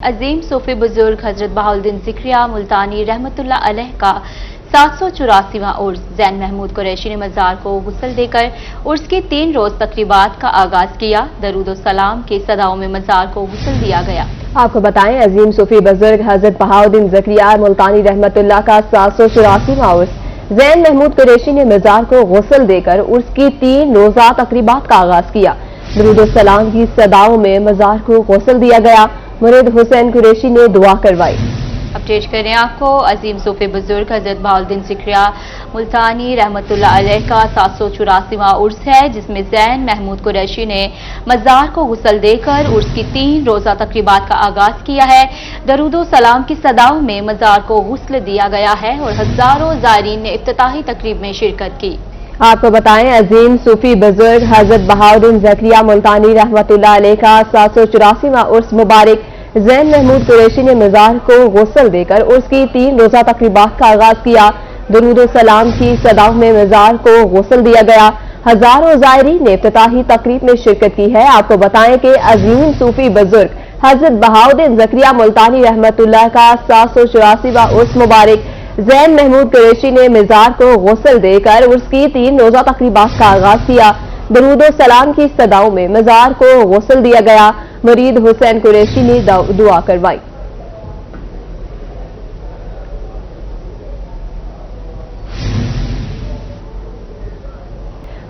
अजीम सूफी बुजुर्ग हजरत बहाउद्दीन ज़िक्रिया मुल्तानी रहमतुल्लाह अलैह का 784वां उर्स जैन महमूद कुरैशी ने मज़ार को गुस्ल देकर उर्स की 3 रोज तकरीबात का आगाज किया। दरूद सलाम की सदाओं में मज़ार को गुस्ल दिया गया। आपको बताएं, अजीम सूफी बुजुर्ग हजरत बहाउद्दीन ज़िक्रिया मुल्तानी रहमतुल्लाह का 784वां उर्स जैन महमूद कुरैशी ने मज़ार को गुस्ल देकर उर्स की 3 रोजा तकरीबात का आगाज किया। दरूद सलाम की सदाओं में मज़ार को गुस्ल दिया गया। मुरीद हुसैन कुरैशी ने दुआ करवाई। अपडेट करें आपको, अजीम सूफी बुजुर्ग हजरत बहाउद्दीन ज़िक्रिया मुल्तानी रहमतुल्लाह अलैह का 784वां उर्स है, जिसमें जैन महमूद कुरैशी ने मज़ार को गुस्ल देकर उर्स की 3 रोजा तकरीबात का आगाज किया है। दरूद सलाम की सदाओं में मज़ार को गुस्ल दिया गया है और हजारों ज़ायरीन ने इफ्तिताही तकरीब में शिरकत की। आपको बताएं, अजीम सूफी बुजुर्ग हजरत बहाउद्दीन ज़िक्रिया मुल्तानी रहमतुल्लाह अलैह का 784वां उर्स मुबारक जैन महमूद कुरैशी ने मज़ार को गुस्ल देकर उर्स की 3 रोजा तकरीबात का आगाज किया। दरूद सलाम की सदाओं में मज़ार को गुस्ल दिया गया। हजारों ज़ायरीन ने इफ्तिताही तकरीब में शिरकत की है। आपको बताएं कि अजीम सूफी बुजुर्ग हजरत बहाउद्दीन ज़िक्रिया मुल्तानी रहमतुल्लाह का 784वां उर्स मुबारक जैन महमूद कुरैशी ने मज़ार को गुस्ल देकर उर्स की 3 रोजा तकरीबात का आगाज किया। दरूद सलाम की सदाओं में मज़ार को गुस्ल दिया गया। मुरीद हुसैन कुरैशी ने दुआ करवाई।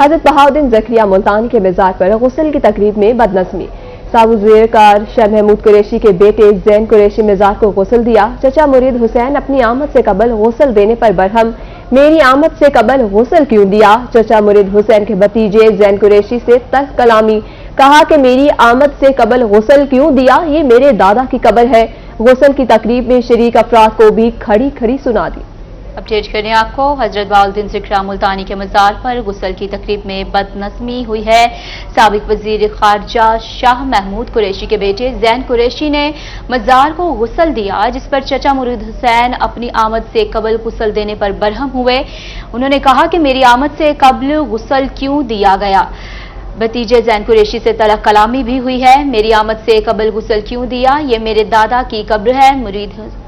हजरत बहाउद्दीन ज़िक्रिया मुल्तानी के मज़ार पर गुस्ल की तकरीब में बदनज़मी। साबुज़ेरकार शाह महमूद कुरैशी के बेटे जैन कुरैशी मज़ार को गुस्ल दिया। चचा मुरीद हुसैन अपनी आमद से कबल गुस्ल देने पर बरहम, मेरी आमद से कबल गुस्ल क्यों दिया। चचा मुरीद हुसैन के भतीजे जैन कुरैशी से तल्ख कलामी, कहा कि मेरी आमद से कबल गुस्ल क्यों दिया, ये मेरे दादा की कब्र है। गुस्ल की तकरीब में शरीक अफराद को भी खड़ी खड़ी सुना दी। अपडेट करें आपको, हजरत बहाउद्दीन ज़िक्रिया मुल्तानी के मज़ार पर गुस्ल की तकरीब में बदनज़मी हुई है। साबिक वज़ीर ख़ारजा शाह महमूद कुरैशी के बेटे जैन कुरैशी ने मज़ार को गुस्ल दिया, जिस पर चचा मुरीद हुसैन अपनी आमद से कबल गुस्ल देने पर बरहम हुए। उन्होंने कहा कि मेरी आमद से कबल गुस्ल क्यों दिया गया। भतीजे जैन कुरैशी से तल्ख कलामी भी हुई है। मेरी आमद से कबल गुस्ल क्यों दिया, ये मेरे दादा की कब्र है।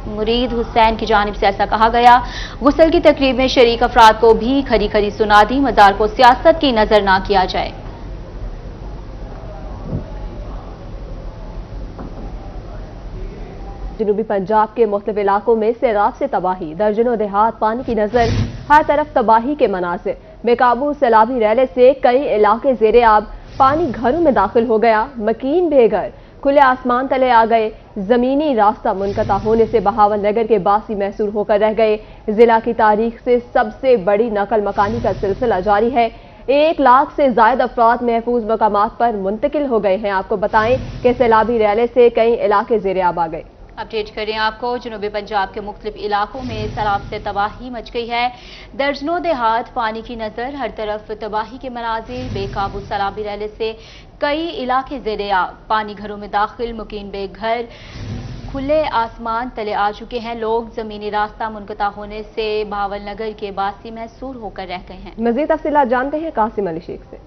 मुरीद हुसैन की जानिब से ऐसा कहा गया। गुस्ल की तकरीब में शरीक अफराद को भी खरी खरी सुना दी। मज़ार को सियासत की नजर ना किया जाए। जनूबी पंजाब के मुख्तलिफ इलाकों में सैलाब से तबाही, दर्जनों देहात पानी की नजर, हर तरफ तबाही के मनासिर। बेकाबू सैलाबी रैले से कई इलाके ज़ेरे आब, पानी घरों में दाखिल हो गया। मकीन बेघर खुले आसमान तले आ गए। जमीनी रास्ता मुनक़ता होने से बहावन नगर के बासी महसूर होकर रह गए। जिला की तारीख से सबसे बड़ी नकल मकानी का सिलसिला जारी है। 1 लाख से ज्यादा अफराद महफूज मकामात पर मुंतकिल हो गए हैं। आपको बताएं कि सैलाबी रैले से कई इलाके ज़ेरे आब आ गए। अपडेट करें आपको, जनूबी पंजाब के मुख्तलिफ इलाकों में सैलाब से तबाही मच गई है। दर्जनों देहात पानी की नजर, हर तरफ तबाही के मनाजिर। बेकाबू सैलाबी रैले से कई इलाके ज़ेरे आब, पानी घरों में दाखिल, मुकीन बेघर खुले आसमान तले आ चुके हैं। लोग जमीनी रास्ता मुनक़ता होने से बहावल नगर के बासी महसूर होकर रह गए हैं। मज़ीद तफसीलात जानते हैं कासिम अली शेख से।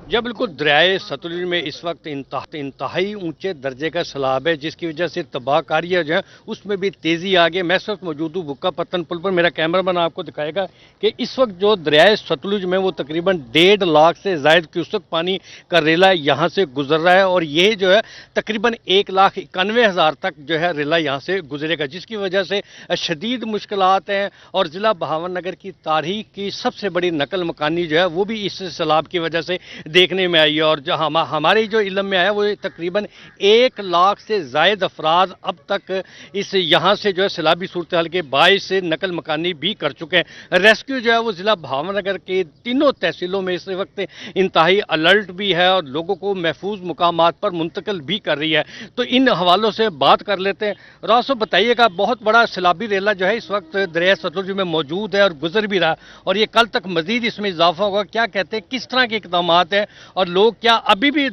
जब बिल्कुल दरियाए सतलुज में इस वक्त इंतहाई ऊंचे दर्जे का सैलाब है, जिसकी वजह से तबाहकारियाँ जो है उसमें भी तेज़ी आ गई। मैं इस वक्त मौजूद हूँ बुक्का पत्तन पुल पर। मेरा कैमरामैन आपको दिखाएगा कि इस वक्त जो दरियाए सतलुज में वो तकरीबन 1.5 लाख से ज़ायद क्यूसेक पानी का रेला यहाँ से गुजर रहा है और ये जो है तकरीबन 1,91,000 तक जो है रेला यहाँ से गुजरेगा, जिसकी वजह से शदीद मुश्किलात हैं। और ज़िला बहावन नगर की तारीख की सबसे बड़ी नकल मकानी जो है वो भी इस सैलाब की वजह से देखने में आई है। और जो हमारे जो इल्म में आया वो तकरीबन 1 लाख से ज़ायद अफराद अब तक इस यहाँ से जो है सैलाबी सूरत हाल के बायस से नकल मकानी भी कर चुके हैं। रेस्क्यू जो है वो ज़िला भावनगर के तीनों तहसीलों में इस वक्त इंतहाई अलर्ट भी है और लोगों को महफूज मुकामात पर मुंतकिल भी कर रही है। तो इन हवालों से बात कर लेते हैं। रासो बताइएगा, बहुत बड़ा सैलाबी रेला जो है इस वक्त दरिया सतलुज में मौजूद है और गुजर भी रहा और ये कल तक मजीद इसमें इजाफा होगा। क्या कहते हैं, किस तरह के इक़दाम हैं और लोग क्या अभी भी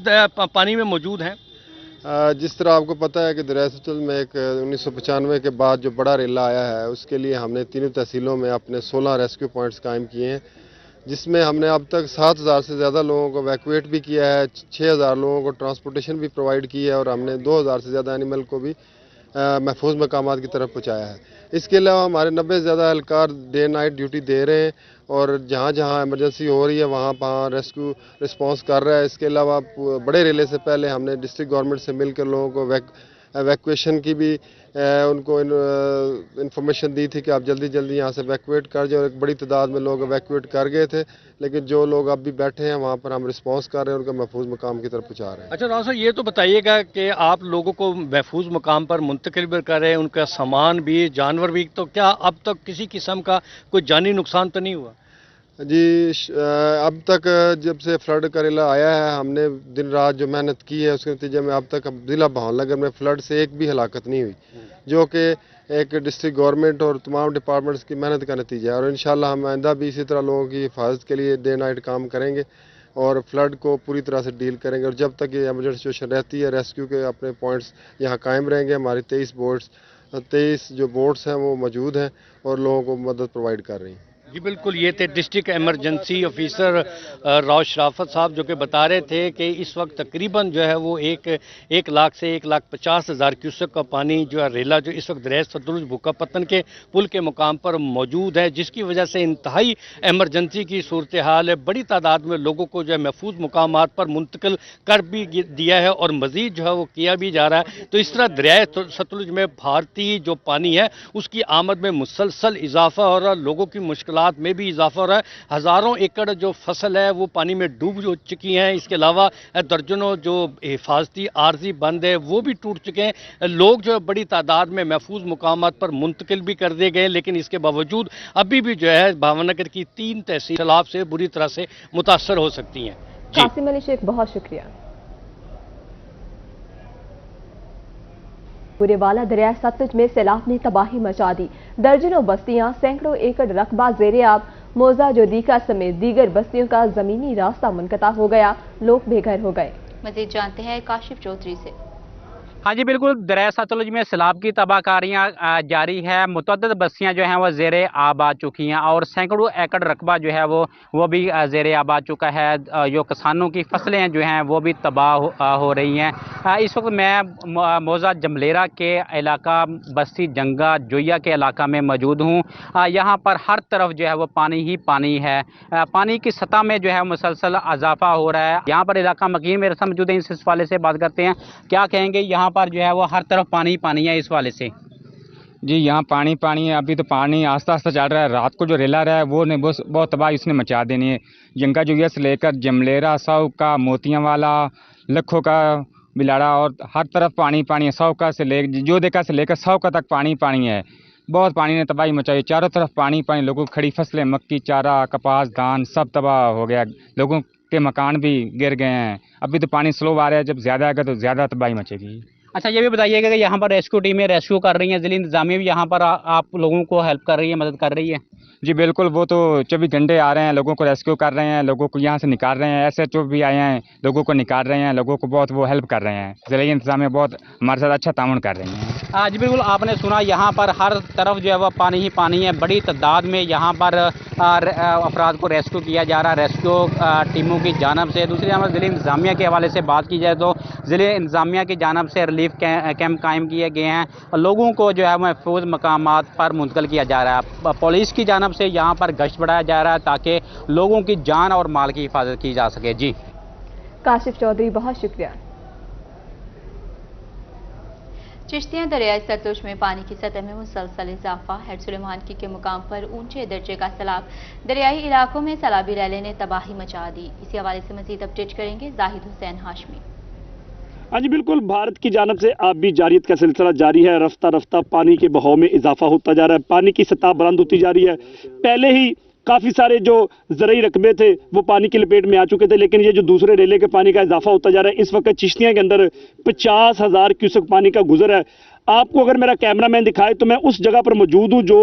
पानी में मौजूद हैं? जिस तरह आपको पता है कि दरिया सतलुज में एक 1995 के बाद जो बड़ा रेला आया है, उसके लिए हमने तीनों तहसीलों में अपने 16 रेस्क्यू पॉइंट्स कायम किए हैं, जिसमें हमने अब तक 7,000 से ज़्यादा लोगों को वैक्यूएट भी किया है, 6,000 लोगों को ट्रांसपोर्टेशन भी प्रोवाइड की है और हमने 2,000 से ज़्यादा एनिमल को भी محفوظ مقامات کی طرف پہنچایا ہے۔ اس کے علاوہ ہمارے 90 سے زیادہ اہلکار ڈے نائٹ ڈیوٹی دے رہے ہیں اور جہاں جہاں ایمرجنسی ہو رہی ہے وہاں ریسکیو رسپانس کر رہا ہے۔ اس کے علاوہ بڑے ریلے سے پہلے ہم نے ڈسٹرکٹ گورنمنٹ سے مل کر لوگوں کو ایویکویشن کی بھی ان کو انفارمیشن دی تھی کہ آپ جلدی جلدی یہاں سے ایویکویٹ کر جائیں، اور ایک بڑی تعداد میں لوگ ایویکویٹ کر گئے تھے، لیکن جو لوگ اب بھی بیٹھے ہیں وہاں پر ہم رسپانس کر رہے ہیں، ان کو محفوظ مقام کی طرف پہنچا رہے ہیں۔ اچھا راؤ صاحب، یہ تو بتائیے گا کہ آپ لوگوں کو محفوظ مقام پر منتقل بھی کر رہے ہیں، ان کا سامان بھی، جانور بھی، تو کیا اب تک کسی قسم کا کوئی جانی نقصان تو نہیں ہوا؟ جی اب تک جب سے فلڈ کا ریلا آیا ہے ہم نے دن رات جو محنت کی ہے اس کے نتیجے میں اب تک ضلع بہاول نگر میں فلڈ سے ایک بھی ہلاکت نہیں ہوئی، جو کہ ایک ڈسٹرکٹ گورنمنٹ اور تمام ڈپارٹمنٹس کی محنت کا نتیجہ ہے، اور انشاءاللہ ہم آئندہ بھی اسی طرح لوگوں کی حفاظت کے لیے ڈے نائٹ کام کریں گے اور فلڈ کو پوری طرح سے ڈیل کریں گے، اور جب تک یہ ایمرجنسی سچویشن رہتی ہے ریسکیو کے اپنے پوائنٹس یہاں قائم رہیں گے۔ ہماری 23 جو بوٹس ہیں وہ موجود ہیں اور لوگوں کو مدد پرووائڈ کر رہی ہیں۔ جی بالکل، یہ تھے ڈسٹرکٹ ایمرجنسی آفیسر راؤ شرافت صاحب، جو کہ بتا رہے تھے کہ اس وقت تقریباً جو ہے وہ 1,00,000 سے 1,50,000 کیوسک کا پانی جو ہے ریلا جو اس وقت دریائے ستلج بھوکا پتن کے پل کے مقام پر موجود ہے، جس کی وجہ سے انتہائی ایمرجنسی کی صورتحال ہے۔ بڑی تعداد میں لوگوں کو جو ہے محفوظ مقامات پر منتقل کر بھی دیا ہے اور مزید جو ہے وہ کیا بھی جا رہا ہے۔ تو اس طرح دریائے ستلج میں بھارتی جو پانی ہے اس کی آمد میں مسلسل اضافہ ہو رہا ہے، لوگوں کی مشکلات میں بھی اضافہ ہو رہا ہے۔ ہزاروں ایکڑ جو فصل ہے وہ پانی میں ڈوب چکی ہیں، اس کے علاوہ درجنوں جو حفاظتی عارضی بند ہے وہ بھی ٹوٹ چکے ہیں۔ لوگ جو بڑی تعداد میں محفوظ مقامات پر منتقل بھی کر دیے گئے، لیکن اس کے باوجود ابھی بھی جو ہے بھاول نگر کی 3 تحصیل سیلاب سے بری طرح سے متاثر ہو سکتی ہیں۔ قاسم علی شیخ، بہت شکریہ۔ پورے والا دریائے ستلج میں سیلاب نے تباہی مچا دی، درجنوں بستیاں، سینکڑوں ایکڑ رقبہ زیر آب، موزہ جودیکا سمیت دیگر بستیوں کا زمینی راستہ منقطع ہو گیا، لوگ بے گھر ہو گئے۔ مزید جانتے ہیں کاشف چودھری سے۔ ہاں جی بالکل، دریائے ستلج میں سیلاب کی تباہ کاریاں جاری ہے، متعدد بستیاں جو ہیں وہ زیر آب آ چکی ہیں اور سینکڑوں ایکڑ رقبہ جو ہے وہ بھی زیر آب آ چکا ہے۔ جو کسانوں کی فصلیں جو ہیں وہ بھی تباہ ہو رہی ہیں۔ اس وقت میں موزہ جملیرا کے علاقہ بستی جنگا جویا کے علاقہ میں موجود ہوں۔ یہاں پر ہر طرف جو ہے وہ پانی ہی پانی ہے، پانی کی سطح میں جو ہے مسلسل اضافہ ہو رہا ہے۔ یہاں پر علاقہ مکین میرے ساتھ موجود ہیں، اس حوالے سے بات کرتے ہیں، کیا کہیں گے؟ یہاں پر جو ہے وہ ہر طرف پانی پانی ہے، اس حوالے سے۔ جی یہاں پانی پانی ہے، ابھی تو پانی آہستہ آہستہ چل رہا ہے، رات کو جو ریلا رہا ہے وہ نے بہت تباہی اس نے مچا دینی ہے۔ جنگا جویا سے لے کر جملیرا، سو کا، موتیاں والا، لکھوں کا، بلاڑا، اور ہر طرف پانی پانی ہے۔ سو کا سے لے جودیکا سے لے کر سو کا تک پانی پانی ہے، بہت پانی نے تباہی مچائی، چاروں طرف پانی پانی، لوگوں کی کھڑی فصلیں، مکی، چارہ، کپاس، دھان سب تباہ ہو گیا، لوگوں کے مکان بھی گر گئے ہیں۔ ابھی تو پانی سلو آ رہا ہے، جب زیادہ آئے گا تو زیادہ تباہی مچے گی۔ اچھا یہ بھی بتائیے گا کہ یہاں پر ریسکیو ٹیمیں ریسکیو کر رہی ہیں، ضلعی انتظامیہ بھی یہاں پر آپ لوگوں کو ہیلپ کر رہی ہے، مدد کر رہی ہے؟ جی بالکل، وہ تو 24 گھنٹے آ رہے ہیں، لوگوں کو ریسکیو کر رہے ہیں، لوگوں کو یہاں سے نکال رہے ہیں، ایس ایچ او بھی آئے ہیں، لوگوں کو نکال رہے ہیں، لوگوں کو بہت وہ ہیلپ کر رہے ہیں، ضلعی انتظامیہ بہت ہمارے ساتھ اچھا تعاون کر رہی ہیں۔ جی بالکل، آپ نے سنا یہاں پر ہر طرف جو ہے وہ پانی ہی پانی ہے، بڑی تعداد میں یہاں پر افراد کو ریسکیو کیا جا رہا ہے ریسکیو ٹیموں کی جانب سے۔ دوسری جانب ضلعی انتظامیہ کے حوالے سے بات کی جائے تو ضلعی انتظامیہ کی جانب سے ریلیف کیمپ قائم کیے گئے ہیں، لوگوں کو جو ہے محفوظ مقامات پر منتقل کیا جا رہا ہے۔ پولیس کی جانب سے یہاں پر گشت بڑھایا جا رہا ہے تاکہ لوگوں کی جان اور مال کی حفاظت کی جا سکے۔ جی کاشف چودھری، بہت شکریہ۔ چشتیاں دریائے ستلج میں پانی کی سطح میں مسلسل اضافہ، ہیڈ سلیمان کی کے مقام پر اونچے درجے کا سیلاب، دریائی علاقوں میں سیلابی ریلے نے تباہی مچا دی۔ اسی حوالے سے مزید اپڈیٹ کریں گے زاہد حسین ہاشمی۔ ہاں جی بالکل، بھارت کی جانب سے آبی جاریت کا سلسلہ جاری ہے، رفتہ رفتہ پانی کے بہاؤ میں اضافہ ہوتا جا رہا ہے، پانی کی سطح بلند ہوتی جا رہی ہے۔ پہلے ہی کافی سارے جو زرعی رقبے تھے وہ پانی کی لپیٹ میں آ چکے تھے، لیکن یہ جو دوسرے ریلے کے پانی کا اضافہ ہوتا جا رہا ہے، اس وقت چشتیاں کے اندر 50,000 کیوسک پانی کا گزر ہے۔ آپ کو اگر میرا کیمرہ مین دکھائے تو میں اس جگہ پر موجود ہوں جو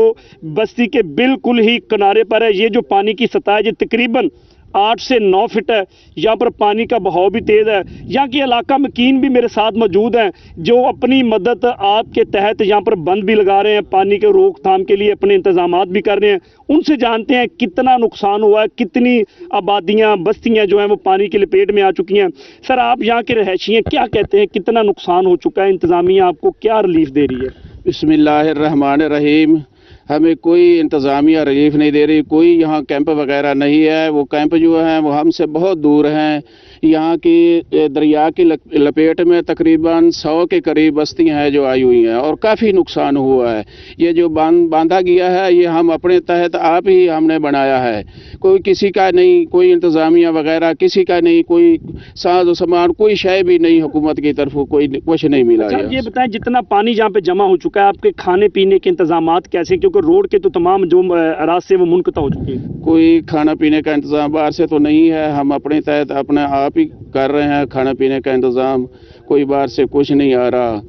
بستی کے بالکل ہی کنارے پر ہے۔ یہ جو پانی کی سطح ہے یہ تقریباً 8 से 9 फीट है। यहाँ पर पानी का बहाव भी तेज है। यहाँ की इलाका मकीन भी मेरे साथ मौजूद हैं जो अपनी मदद आपके तहत यहाँ पर बंद भी लगा रहे हैं, पानी के रोकथाम के लिए अपने इंतजामात भी कर रहे हैं। उनसे जानते हैं कितना नुकसान हुआ है, कितनी आबादियाँ बस्तियाँ जो हैं वो पानी की लपेट में आ चुकी हैं। सर, आप यहाँ के रहायशी हैं, क्या कहते हैं, कितना नुकसान हो चुका है, इंतजामिया आपको क्या रिलीफ दे रही है? बिस्मिल्लाहिर्रहमानिर्रहीम। हमें कोई इंतज़ामिया रिलीफ नहीं दे रही, कोई यहाँ कैंप वगैरह नहीं है। वो कैंप जो हैं वो हमसे बहुत दूर हैं। यहाँ की दरिया की लपेट में तकरीबन 100 के करीब बस्तियाँ हैं जो आई हुई हैं और काफ़ी नुकसान हुआ है। ये जो बांधा गया है ये हम अपने तहत आप ही हमने बनाया है, कोई किसी का नहीं, कोई इंतज़ामिया वगैरह किसी का नहीं, कोई साज सामान कोई शय भी नहीं, हुकूमत की तरफ कोई कुछ नहीं मिला। अच्छा, ये बताएं जितना पानी जहाँ पे जमा हो चुका है, आपके खाने पीने के इंतजामात कैसे, क्योंकि रोड के तो तमाम जो रास्ते वो मुनक़ता हो चुके हैं। कोई खाना पीने का इंतजाम बाहर से तो नहीं है, हम अपने तहत अपने आप ही कर रहे हैं खाना पीने का इंतजाम, कोई बाहर से कुछ नहीं आ रहा।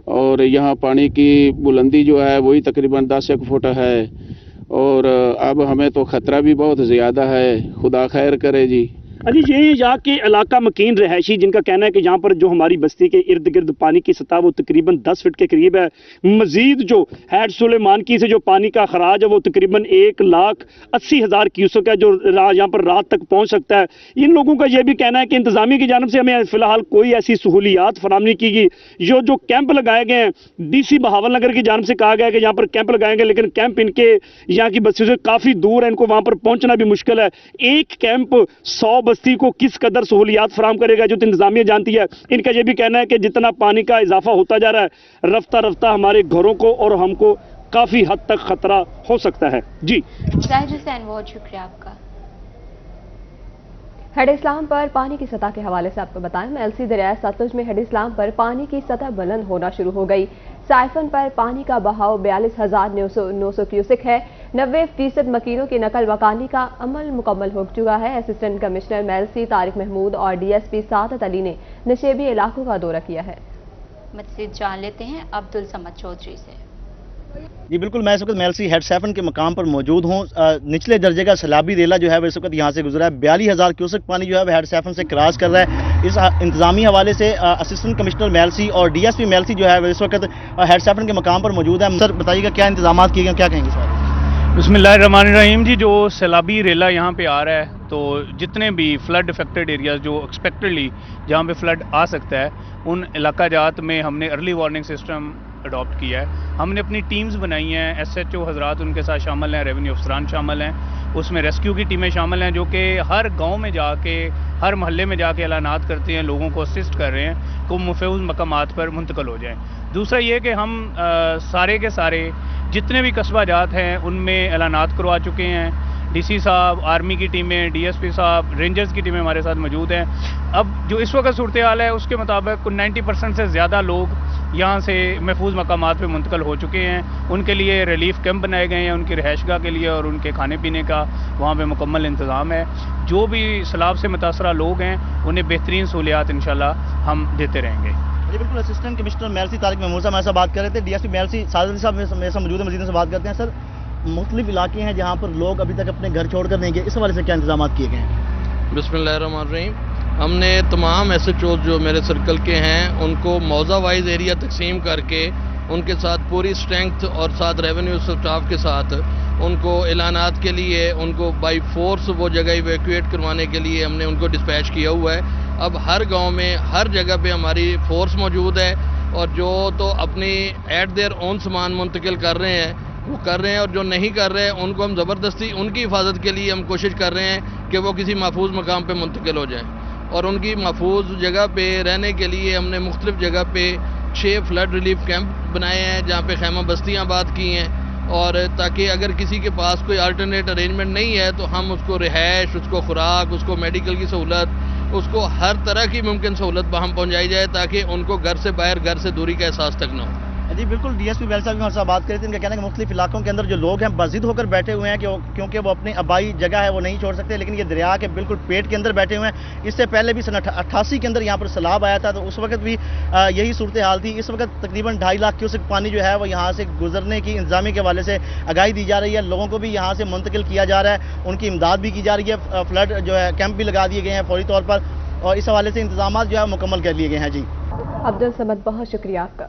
और यहाँ पानी की बुलंदी जो है वही तकरीबन 10 फुट है और अब हमें तो ख़तरा भी बहुत ज़्यादा है, खुदा खैर करे जी। अजी, ये यहाँ के इलाका मकीन रहायशी जिनका कहना है कि यहाँ पर जो हमारी बस्ती के इर्द गिर्द पानी की सतह वो तकरीबन 10 फीट के करीब है। मजीद जो हैड सुलेमान की से जो पानी का खराज है वो तकरीबन 1,80,000 क्यूसेक है जो यहाँ पर रात तक पहुँच सकता है। इन लोगों का यह भी कहना है कि इंतजामिया की जानब से हमें फिलहाल कोई ऐसी सहूलियात फराहम नहीं की गई। जो कैंप लगाए गए हैं, DC बहावल नगर की जानब से कहा गया है कि यहाँ पर कैंप लगाएंगे, लेकिन कैंप इनके यहाँ की बस्तियों से काफ़ी दूर है, इनको वहाँ पर पहुँचना भी मुश्किल है। एक कैंप 100 बस्ती को किस कदर सहूलियात फराहम करेगा जो तो इंतजामिया जानती है। इनका यह भी कहना है कि जितना पानी का इजाफा होता जा रहा है, रफ्ता रफ्ता हमारे घरों को और हमको काफी हद तक खतरा हो सकता है। जी जाहिर हुसैन, बहुत शुक्रिया आपका। हेड इस्लाम पर पानी की सतह के हवाले से आपको बताएं, मेलसी दरिया सतलुज में हेड इस्लाम पर पानी की सतह बुलंद होना शुरू हो गई। साइफन पर पानी का बहाव 42,900 क्यूसेक है। 90% मकीनों की नकल वकानी का अमल मुकम्मल हो चुका है। असिस्टेंट कमिश्नर मेलसी तारिक महमूद और DSP सादत अली ने नशेबी इलाकों का दौरा किया है। मज़ीद जान लेते हैं अब्दुल समद चौधरी से। जी बिल्कुल, मैं इस वक्त मेलसी हेड सैफन के मकाम पर मौजूद हूँ। निचले दर्जे का सैलाबी रेला जो है वो इस वक्त यहाँ से गुजरा है। 42,000 क्यूसेक पानी जो है वो हेड सैफन से क्रॉस कर रहा है। इस इंतजामी हवाले से असिस्टेंट कमिश्नर मेलसी और DSP मेलसी जो है वो इस वक्त हेड सैफन के मकाम पर मौजूद है। सर बताइएगा क्या इंतजाम किए गए, क्या कहेंगे सर? बिस्मिल्लाहिर्रहमानिर्रहीम जी, जो सैलाबी रेला यहाँ पे आ रहा है तो जितने भी फ्लड अफेक्टेड एरियाज जो एक्सपेक्टेडली जहाँ पे फ्लड आ सकता है उन इलाका जात में हमने अर्ली वार्निंग सिस्टम अडॉप्ट किया है। हमने अपनी टीम्स बनाई हैं, SHO हजरात उनके साथ शामिल हैं, रेवेन्यू अफसरान शामिल हैं, उसमें रेस्क्यू की टीमें शामिल हैं जो कि हर गांव में जाके हर मोहल्ले में जाके ऐलानात करते हैं, लोगों को असिस्ट कर रहे हैं को महफूज मकामात पर मुंतकिल हो जाएँ। दूसरा ये कि हम सारे के सारे जितने भी कस्बा जात हैं उनमें ऐलानात करवा चुके हैं। DC साहब, आर्मी की टीमें, DSP साहब, रेंजर्स की टीमें हमारे साथ मौजूद हैं। अब जो इस वक्त सूरत हाल है उसके मुताबिक 90% से ज़्यादा लोग यहाँ से महफूज मकामात पे मुंतकिल हो चुके हैं। उनके लिए रिलीफ कैंप बनाए गए हैं, उनकी रहायशगाह के लिए और उनके खाने पीने का वहाँ पे मुकम्मल इंतज़ाम है। जो भी सैलाब से मुतासरा लोग हैं उन्हें बेहतरीन सहूलियात इंशाल्लाह हम देते रहेंगे। जी बिल्कुल, असिस्टेंट कमिश्नर मेलसी तारिक महमूद साहब हमारे साथ बात कर रहे थे। DSP मेलसी सादत साहब मेरे साथ मौजूद है, मजीद से बात करते हैं। सर, मुख्तलिफ इलाके हैं जहाँ पर लोग अभी तक अपने घर छोड़ कर नहीं गए, इस हवाले से क्या इंतजाम किए गए हैं? बिस्मिल्लाहिर्रहमानिर्रहीम, हमने तमाम SHO जो मेरे सर्कल के हैं उनको मौजा वाइज एरिया तकसीम करके उनके साथ पूरी स्ट्रेंथ और साथ रेवेन्यू स्टाफ के साथ उनको ऐलानात के लिए उनको बाई फोर्स वो जगह इवैक्यूएट करवाने के लिए हमने उनको डिस्पैच किया हुआ है। अब हर गांव में हर जगह पे हमारी फोर्स मौजूद है और जो तो अपनी एट देयर ओन सामान मुंतकिल कर रहे हैं वो कर रहे हैं और जो नहीं कर रहे हैं उनको हम ज़बरदस्ती उनकी हिफाजत के लिए हम कोशिश कर रहे हैं कि वो किसी महफूज मकाम पे मुंतकिल हो जाएं। और उनकी महफूज जगह पे रहने के लिए हमने मुख्तलिफ जगह पे 6 फ्लड रिलीफ कैंप बनाए हैं जहाँ पे खैमा बस्तियाँ आबाद की हैं और ताकि अगर किसी के पास कोई अल्टरनेट अरेंजमेंट नहीं है तो हम उसको रिहाइश, उसको खुराक, उसको मेडिकल की सहूलत, उसको हर तरह की मुमकिन सहूलत हम पहुँचाई जाए ताकि उनको घर से बाहर, घर से दूरी का एहसास तक न हो। جی بالکل ڈی ایس پی ویل صاحب بھی ہمارے ساتھ بات کر رہے تھے. ان کا کہنا ہے کہ مختلف علاقوں کے اندر جو لوگ ہیں بضد ہو کر بیٹھے ہوئے ہیں کیونکہ وہ اپنی آبائی جگہ ہے وہ نہیں چھوڑ سکتے, لیکن یہ دریا کے بالکل پیٹ کے اندر بیٹھے ہوئے ہیں. اس سے پہلے بھی سن 88 کے اندر یہاں پر سیلاب آیا تھا, تو اس وقت بھی یہی صورتحال تھی. اس وقت تقریباً 2.5 لاکھ کیوسک پانی جو ہے وہ یہاں سے گزرنے کی انتظامیہ کے حوالے سے آگاہی دی جا رہی ہے. لوگوں کو بھی یہاں سے منتقل کیا جا رہا ہے, ان کی امداد بھی کی جا رہی ہے. فلڈ جو ہے کیمپ بھی لگا دیے گئے ہیں فوری طور پر, اور اس حوالے سے انتظامات جو ہے مکمل کر لیے گئے ہیں. جی عبدالصمد, بہت شکریہ آپ کا.